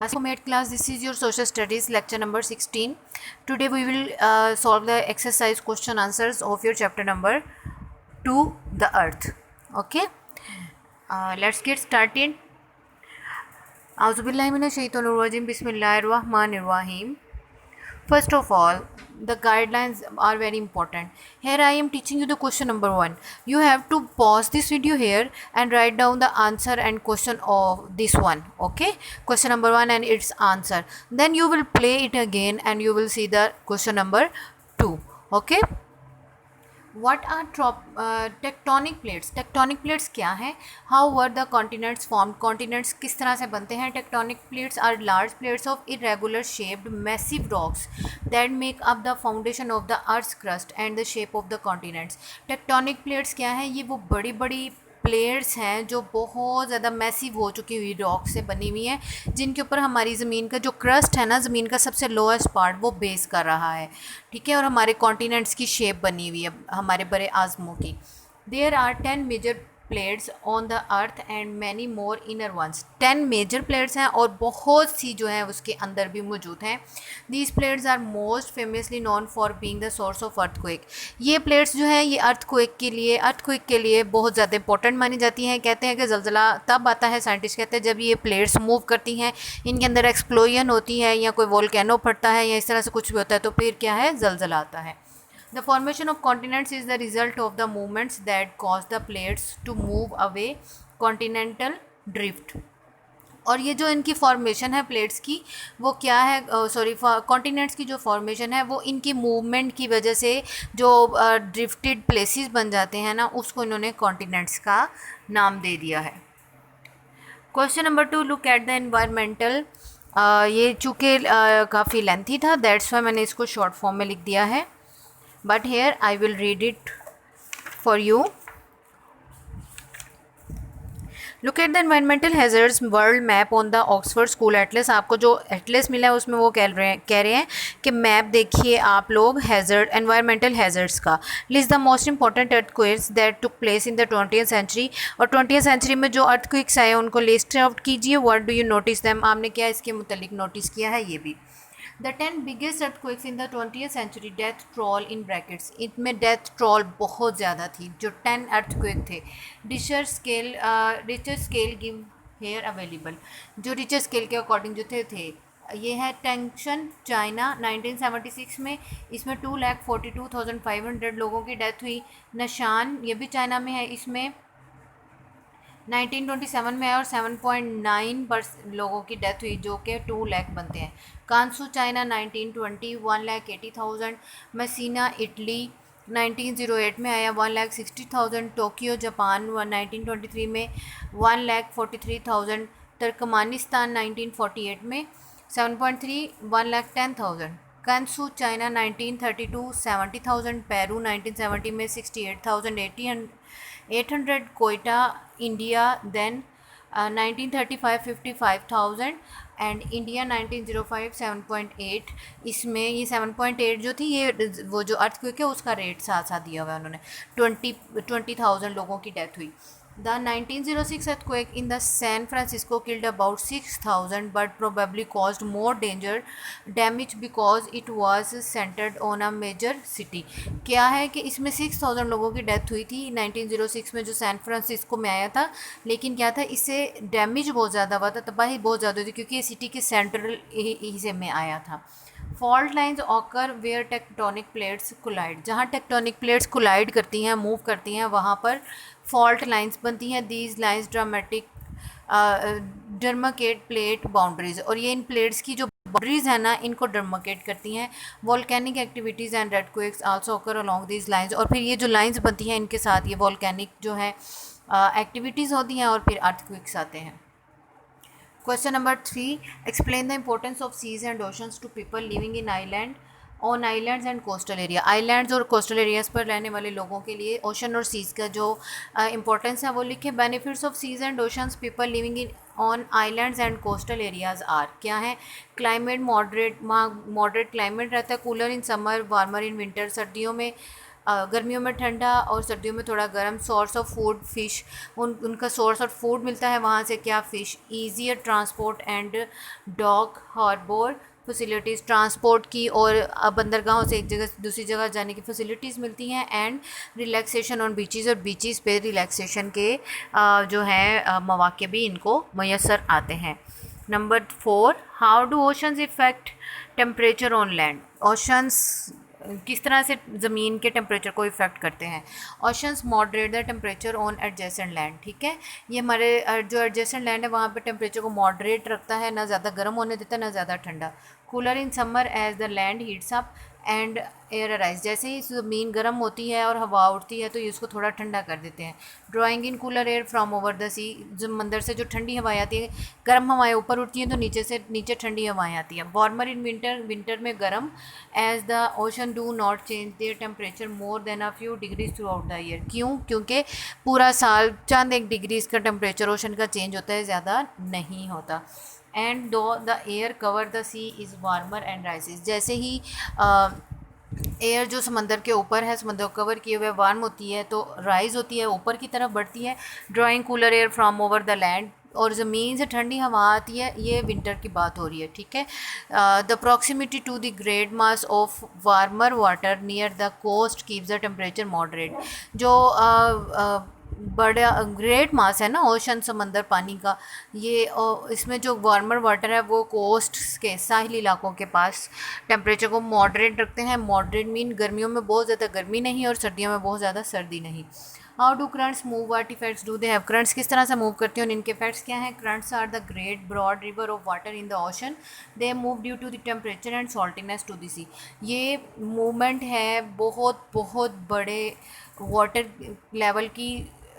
Mate class, this is your social studies lecture number 16. Today we will solve the exercise question answers of your chapter number 2, the earth. Okay, let's get started. Auzubillahi minash shaitanir rajim. Bismillahir rahmanir rahim. First of all, the guidelines are very important. Here I am teaching you the question number 1. You have to pause this video here and write down the answer and question of this one. Okay, question number 1 and its answer. Then you will play it again and you will see the question number 2. Okay. What are tectonic plates? Tectonic plates क्या है? How were the continents form? Continents किस तरह से बनते हैं? Tectonic plates are large plates of irregular shaped massive rocks that make up the foundation of the earth crust and the shape of the continents. Tectonic plates क्या है? ये वो बड़ी बड़ी प्लेट्स हैं जो बहुत ज़्यादा मैसिव हो चुकी हुई रॉक से बनी हुई हैं, जिनके ऊपर हमारी ज़मीन का जो क्रस्ट है ना, ज़मीन का सबसे लोएस्ट पार्ट, वो बेस कर रहा है. ठीक है, और हमारे कॉन्टिनेंट्स की शेप बनी हुई है हमारे बड़े आज़मों की. There are 10 major plates on the earth and many more inner ones. 10 major plates हैं और बहुत सी जो है उसके अंदर भी मौजूद हैं. These plates are most famously known for being the source of earthquake. ये प्लेट्स जो है ये अर्थक्वेक के लिए बहुत ज़्यादा इंपॉर्टेंट मानी जाती हैं. कहते हैं कि ज़लज़ला तब आता है, साइंटिस्ट कहते हैं, जब ये प्लेट्स मूव करती हैं, इनके अंदर एक्सप्लोजन होती है या कोई वोल्केनो फटता है या इस तरह से कुछ भी होता है, तो फिर क्या है, ज़लज़ला आता है. The formation of continents is the result of the movements that cause the plates to move away, continental drift. और ये जो इनकी फॉर्मेशन है प्लेट्स की, वो क्या है, कॉन्टिनेंट्स की जो फॉर्मेशन है वो इनकी मूवमेंट की वजह से जो ड्रिफ्टेड प्लेसेस बन जाते हैं ना, उसको इन्होंने कॉन्टिनेंट्स का नाम दे दिया है. Question number 2, look at the environmental. ये चूँकि काफ़ी लेंथी था, दैट्स वाई मैंने इसको शॉर्ट फॉर्म में लिख दिया है, but here I will read it for you. Look at the environmental hazards world map on the Oxford School Atlas. आपको जो एटलस मिला है उसमें वो कह रहे हैं कि मैप देखिए आप लोग हैज़र्ड, एनवायरमेंटल हैज़र्ड्स का. List the most important earthquakes that took place in the 20th century. और 20th सेंचुरी में जो अर्थक्वेक्स आए उनको लिस्ट आउट कीजिए. What do you notice them? आपने क्या इसके मुतालिक नोटिस किया है? ये भी The 10 biggest earthquakes in the 20th century, death toll in brackets. इनमें डेथ ट्रॉल बहुत ज़्यादा थी. जो 10 earthquake थे. Richter scale give here available. जो रिचर स्केल के अकॉर्डिंग जो थे ये है टेंशन चाइना 1976 में. इसमें 2,42,500 लोगों की डेथ हुई. नशान, ये भी चाइना में है, इसमें 1927 में है और 7.9% लोगों की डेथ हुई, जो कि 2 लाख बनते हैं. कांसू चाइना 1920 1,80,000. मसीना इटली 1908 में आया 1,60,000. टोक्यो जापान 1923 में 1,43,000. तुर्कमानिस्तान 1948 में 7.3 1,10,000. कंसू चाइना 1932 70,000. पेरू 1970 में 68,000 800. Quetta India then 1935 55,000 and India 1905 7.8. इसमें ये 7.8 जो थी, ये वो जो अर्थक्वेक है उसका रेट साथ साथ दिया हुआ है उन्होंने. 20,000 लोगों की डेथ हुई. The 1906 earthquake in the San Francisco killed about 6,000 but probably caused more damage because it was centered on a major city. क्या है कि इसमें 6,000 लोगों की डेथ हुई थी 1906 में, जो सैन फ्रांसिस्को में आया था. लेकिन क्या था, इससे डैमेज बहुत ज़्यादा हुआ था, तबाही बहुत ज़्यादा हुई थी, क्योंकि ये सिटी के सेंट्रल हिस्से में आया था. Fault lines occur where tectonic plates collide. जहाँ टेक्टोनिक प्लेट्स कोलाइड करती हैं, मूव करती हैं, वहाँ पर फॉल्ट लाइंस बनती हैं. These lines dramatic demarcate plate boundaries. और ये इन प्लेट्स की जो बाउंड्रीज है ना, इनको डर्माकेट करती हैं. Volcanic activities and earthquakes also occur along these lines. और फिर ये जो लाइंस बनती हैं इनके साथ ये वॉल्केनिक जो है एक्टिविटीज़ होती हैं और फिर अर्थक्वेक्स आते हैं. Question number 3, explain the importance of seas and oceans to people living in island on islands and coastal area. Islands और कोस्टल एरियाज़ पर रहने वाले लोगों के लिए ओशन और सीज़ का जो इंपॉर्टेंस है वो लिखे. Benefits of seas and oceans people living in on islands and coastal areas are. क्या है? क्लाइमेट मॉडरेट, वहाँ मॉडरेट क्लाइमेट रहता है. Cooler in summer, warmer in winter. सर्दियों में गर्मियों में ठंडा और सर्दियों में थोड़ा गर्म। सोर्स ऑफ फूड फ़िश, उनका सोर्स ऑफ फूड मिलता है वहाँ से क्या, fish. Easier transport and dock harbour facilities, transport की और बंदरगाहों से एक जगह से दूसरी जगह जाने की फैसिलिटीज़ मिलती हैं। एंड रिलैक्सेशन ऑन बीचेस, और बीचेस पे रिलैक्सेशन के जो है मौके भी इनको मैसर आते हैं। Number 4, how do oceans effect temperature on land. Oceans किस तरह से ज़मीन के टेम्परेचर को इफ़ेक्ट करते हैं। Oceans moderate the temperature on adjacent land, ठीक है। ये हमारे जो एडजेसेंट लैंड है वहाँ पे टेम्परेचर को मॉडरेट रखता है, ना ज़्यादा गर्म होने देता है ना ज़्यादा ठंडा। Cooler in summer as the land heats up and air arise, जैसे ही ज़मीन गर्म होती है और हवा उठती है तो ये उसको थोड़ा ठंडा कर देते हैं। Drawing in cooler air from over the sea, समंदर से जो ठंडी हवाएं आती है, गर्म हवाएं ऊपर उठती हैं तो नीचे ठंडी हवाएं आती हैं। वार्मर इन विंटर, विंटर में गर्म। As the ocean do not change their temperature more than a few degrees throughout the year. क्यों? क्योंकि पूरा साल चंद एक डिग्रीज का टेम्परेचर ओशन का चेंज होता है, ज़्यादा नहीं होता। And though the air cover the sea is warmer and rises, जैसे ही एयर जो समंदर के ऊपर है, समंदर को कवर किए हुए वार्म होती है तो राइज होती है, ऊपर की तरफ बढ़ती है। Drawing cooler air from over the land, और ज़मीन से ठंडी हवा आती है, ये विंटर की बात हो रही है, ठीक है। The proximity to the great mass of warmer water near the coast keeps the temperature moderate. जो बड़ा ग्रेट मास है ना ओशन, समंदर पानी का, ये इसमें जो वार्मर वाटर है वो कोस्ट के साहिली इलाकों के पास टेम्परेचर को मॉडरेट रखते हैं। मॉडरेट मीन गर्मियों में बहुत ज़्यादा गर्मी नहीं और सर्दियों में बहुत ज़्यादा सर्दी नहीं। How do currents move, what effects do they have. Currents किस तरह से मूव करती हैं और इनके इफेक्ट्स क्या हैं। Currents are the great broad river of water in the ocean, they move due to the temperature and saltiness to the sea. ये मूवमेंट है बहुत बहुत बड़े वाटर लेवल की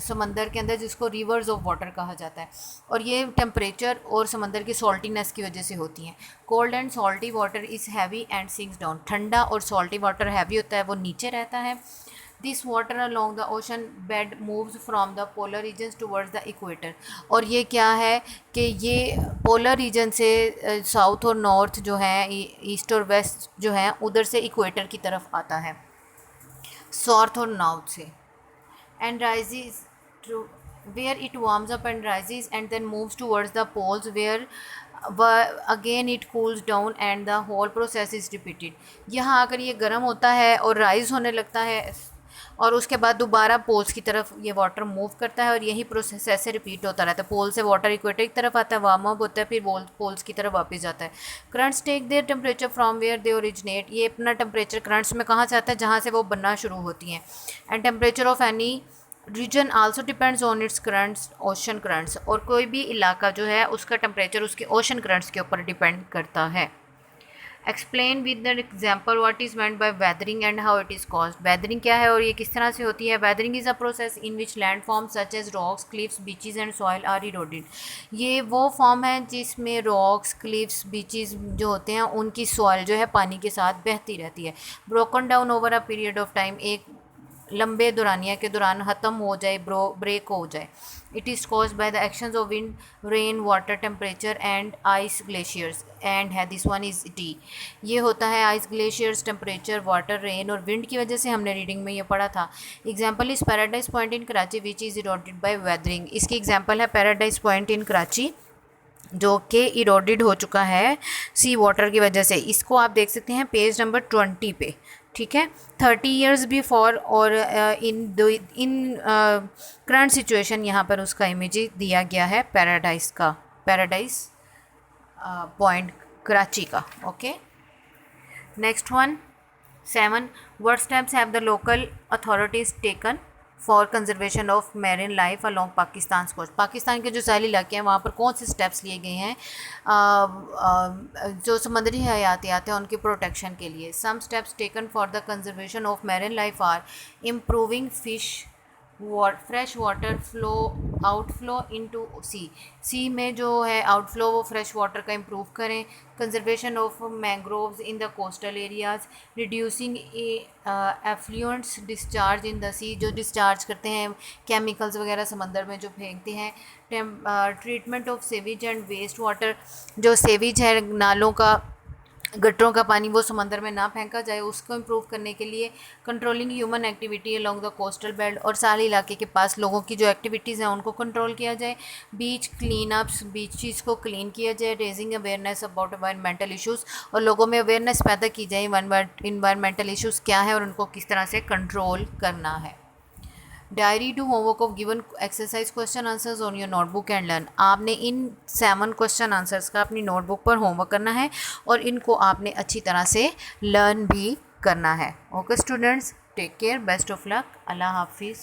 समंदर के अंदर, जिसको रिवर्स ऑफ वाटर कहा जाता है, और ये टेम्परेचर और समंदर की सॉल्टीनेस की वजह से होती हैं। Cold and salty water is heavy and sinks down, ठंडा और सॉल्टी वाटर हैवी होता है, वो नीचे रहता है। This water along the ocean bed moves from the polar regions towards the equator, और ये क्या है कि ये पोलर रीजन से साउथ और नॉर्थ जो है, ईस्ट और वेस्ट जो है, उधर से इक्वेटर की तरफ आता है, साउथ और नॉर्थ से। And rises to where it warms up and rises and then moves towards the poles where again it cools down and the whole process is repeated। यहाँ आकर ये गर्म होता है और राइज होने लगता है और उसके बाद दोबारा पोल्स की तरफ ये वाटर मूव करता है और यही प्रोसेस ऐसे रिपीट होता रहता है। पोल से वाटर इक्वेटर की तरफ आता है, वार्म अप होता है, फिर पोल्स की तरफ वापस जाता है। Currents take their temperature from where they originate, ये अपना टेम्परेचर करंट्स में कहाँ से आता है, जहाँ से वो बनना शुरू होती हैं। And temperature of any region also depends on its currents, ocean currents, और कोई भी इलाका जो है उसका टेम्परेचर उसके ओशन करंट्स के ऊपर डिपेंड करता है। Explain with the example what is meant by weathering and how it is caused. Weathering क्या है और ये किस तरह से होती है। Weathering is a process in which land form such as rocks, cliffs, beaches and soil are eroded. ये वो फॉर्म है जिसमें रॉक्स, क्लिफ्स, बीचेस जो होते हैं उनकी सॉइल जो है पानी के साथ बहती रहती है। Broken down over a period of time, एक लंबे दौरानिया के दौरान ख़त्म हो जाए, ब्रेक हो जाए। It is caused by the actions of wind, rain, water, temperature and ice glaciers and है दिस वन इज़ टी। ये होता है ice glaciers, temperature, water, rain और विंड की वजह से। हमने रीडिंग में ये पढ़ा था। Example is Paradise Point in Karachi which is eroded by weathering. इसकी एग्जाम्पल है पैराडाइज पॉइंट इन कराची जो कि इरोडेड हो चुका है सी वाटर की वजह से। इसको आप देख सकते हैं पेज नंबर 20 पे, ठीक है। 30 ईयर्स बिफोर और इन करंट सिचुएशन यहाँ पर उसका इमेज दिया गया है पैराडाइज का, पैराडाइज पॉइंट कराची का। Okay, next one 7, what steps have the local authorities taken for conservation of marine life along Pakistan coast. Pakistan के जो साहिली इलाके हैं वहाँ पर कौन से स्टेप्स लिए गए हैं जो समुद्री हयातियात हैं उनकी प्रोटेक्शन के लिए। Some steps taken for the conservation of marine life are improving fish fresh water flow outflow into sea में जो है आउटफ्लो वो फ्रेश वाटर का इम्प्रूव करें। Conservation of mangroves in the coastal areas, reducing effluents discharge in the sea, जो discharge करते हैं chemicals वगैरह समंदर में जो फेंकते हैं। Treatment of sewage and waste water, जो सेविज है नालों का गटरों का पानी वो समंदर में ना फेंका जाए, उसको इम्प्रूव करने के लिए controlling human activity along the coastal belt, और सारे इलाके के पास लोगों की जो एक्टिविटीज़ हैं उनको कंट्रोल किया जाए। बीच क्लीन अप्स, बीचेस को क्लीन किया जाए। Raising awareness about environmental issues, और लोगों में अवेयरनेस पैदा की जाए इन्वायरमेंटल इशूज़ क्या है और उनको किस तरह से कंट्रोल करना है। Diary to homework of given exercise question answers on your notebook and learn. आपने इन 7 क्वेश्चन आंसर्स का अपनी नोटबुक पर होमवर्क करना है और इनको आपने अच्छी तरह से लर्न भी करना है। Okay students, take care, best of luck, अल्लाह हाफिज़।